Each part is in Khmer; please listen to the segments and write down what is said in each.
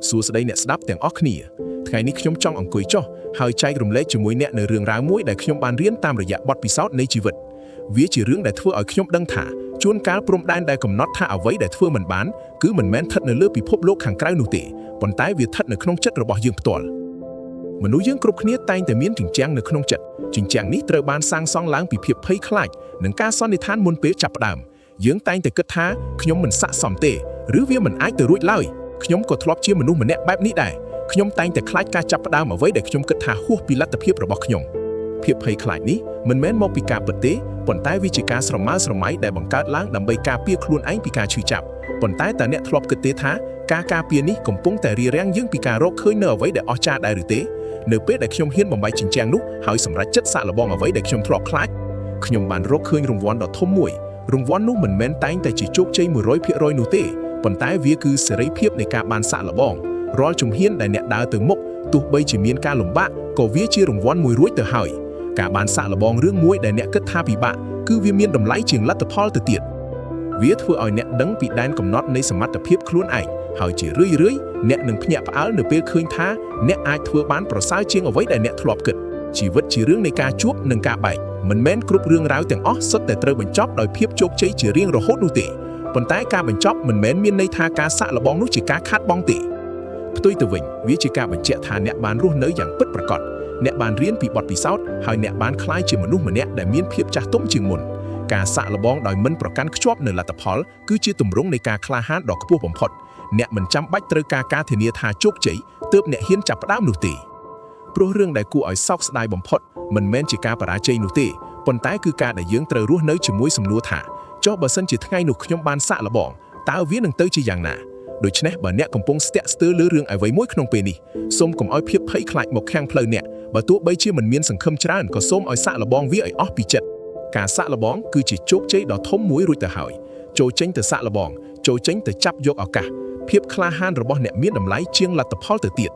សួស្តីអ្នកស្ដាប់ទាំងអស់គ្នាថ្ងៃនេះខ្ញុំចង់អង្គុយចុះហើយចែករំលែកជាមួយអ្នកនៅរឿងរ៉ាវមួយដែលខ្ញុំបានរៀនតាមរយៈបទពិសោធន៍នៃជីវិតវាជារឿងដែលធ្វើឲ្យខ្ញុំដឹងថាជួនកាលព្រំដែនដែលកំណត់ថាអ្វីដែលធ្វើមិនបានគឺមិនមែនស្ថិតនៅលើពិភពលោកខាងក្រៅនោះទេប៉ុន្តែវាស្ថិតនៅក្នុងចិត្តរបស់យើងផ្ទាល់មនុស្សយើងគ្រប់គ្នាតែងតែមានជញ្ជាំងនៅក្នុងចិត្តជញ្ជាំងនេះត្រូវបានសាងសង់ឡើងពីភាពភ័យខ្លាចនិងការសន្និដ្ឋានមុនពេលចាប់ផ្ដើមយើងតែងតែគិតថាខ្ញុំមិនស័ក្តិសមទេឬវាមិនអាចទៅរួចឡើយខ្ញុំក៏ធ្លាប់ជាមនុស្សម្នាក់បែបនេះដែរខ្ញុំតែងតែខ្លាចការចាប់ផ្ដើមអ្វីដែលខ្ញុំគិតថាហួសពីលទ្ធភាពរបស់ខ្ញុំភាពភ័យខ្លាចនេះមិនមែនមកពីការពិតទេប៉ុន្តែវាជាការស្រមើស្រមៃដែលបង្កើតឡើងដើម្បីការពារខ្លួនឯងពីការឈឺចាប់ប៉ុន្តែតើអ្នកធ្លាប់គិតទេថាការការពារនេះកំពុងតែរារាំងយើងពីការរកឃើញនៅអ្វីដែលអស្ចារ្យដែរឬទេនៅពេលដែលខ្ញុំហ៊ានបំបែកជញ្ជាំងនោះហើយសម្រេចចិត្តសាកល្បងអ្វីដែលខ្ញុំធ្លាប់ខ្លាចខ្ញុំបានរកឃើញរង្វាន់ដ៏ធំមួយរង្វាន់នោះមិនមែនតែងតែជាជោគជ័យ 100% នោះទេប៉ុន្តែវាគឺសេរីភាពនៃការបានសាកល្បងរាល់ជំហានដែលអ្នកដើរទៅមុខទោះបីជាមានការលំបាកក៏វាជារង្វាន់មួយរួចទៅហើយការបានសាកល្បងរឿងមួយដែលអ្នកគិតថាពិបាកគឺវាមានតម្លៃជាងលទ្ធផលទៅទៀតវាធ្វើឲ្យអ្នកដឹងពីដែនកំណត់នៃសមត្ថភាពខ្លួនឯងហើយជារឿយៗអ្នកនឹងភ្ញាក់ផ្អើលនៅពេលឃើញថាអ្នកអាចធ្វើបានប្រសើរជាងអ្វីដែលអ្នកធ្លាប់គិតជីវិតជារឿងនៃការជួបនិងការបែកមិនមែនគ្រប់រឿងរ៉ាវទាំងអស់សុទ្ធតែត្រូវបញ្ចប់ដោយភាពជោគជ័យជារៀងរហូតនោះទេប៉ុន្តែការបញ្ចប់មិនមែនមានន័យថាការសាកល្បងនោះជាការខាតបង់ទេផ្ទុយទៅវិញវាជាការបញ្ជាក់ថាអ្នកបានរស់នៅយ៉ាងពិតប្រាកដអ្នកបានរៀនពីបទពិសោធន៍ហើយអ្នកបានក្លាយជាមនុស្សម្នាក់ដែលមានភាពចាស់ទុំជាងមុនការសាកល្បងដោយមិនប្រកាន់ខ្ជាប់នូវលទ្ធផលគឺជាទម្រង់នៃការក្លាហានដ៏ខ្ពស់បំផុតអ្នកមិនចាំបាច់ត្រូវការការធានាថាជោគជ័យទើបអ្នកហ៊ានចាប់ផ្ដើមនោះទេព្រោះរឿងដែលគួរឲ្យសោកស្ដាយបំផុតមិនមែនជាការបរាជ័យនោះទេប៉ុន្តែគឺការដែលយើងត្រូវរស់នៅជាមួយសំណួរថាចុះបើសិនជាថ្ងៃនោះខ្ញុំបានសាកល្បងតើវានឹងទៅជាយ៉ាងណាដូច្នេះបើអ្នកកំពុងស្ទាក់ស្ទើរលើរឿងអ្វីមួយក្នុងពេលនេះសូមកុំឲ្យភាពភ័យខ្លាចមកខាំងផ្លូវអ្នកបើទោះបីជាមិនមានសង្ឃឹមច្រើនក៏សូមឲ្យសាកល្បងវាឲ្យអស់ពីចិត្តការសាកល្បងគឺជាជោគជ័យដ៏ធំមួយរួចទៅហើយចូលចេញទៅសាកល្បងចូលចេញទៅចាប់យកឱកាសភាពក្លាហានរបស់អ្នកមានតម្លៃជាងលទ្ធផលទៅទៀត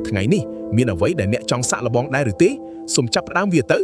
ថ្ងៃនេះមានអ្វីដែលអ្នកចង់សាកល្បងដែរឬទេសូមចាប់ផ្ដើមវាទៅ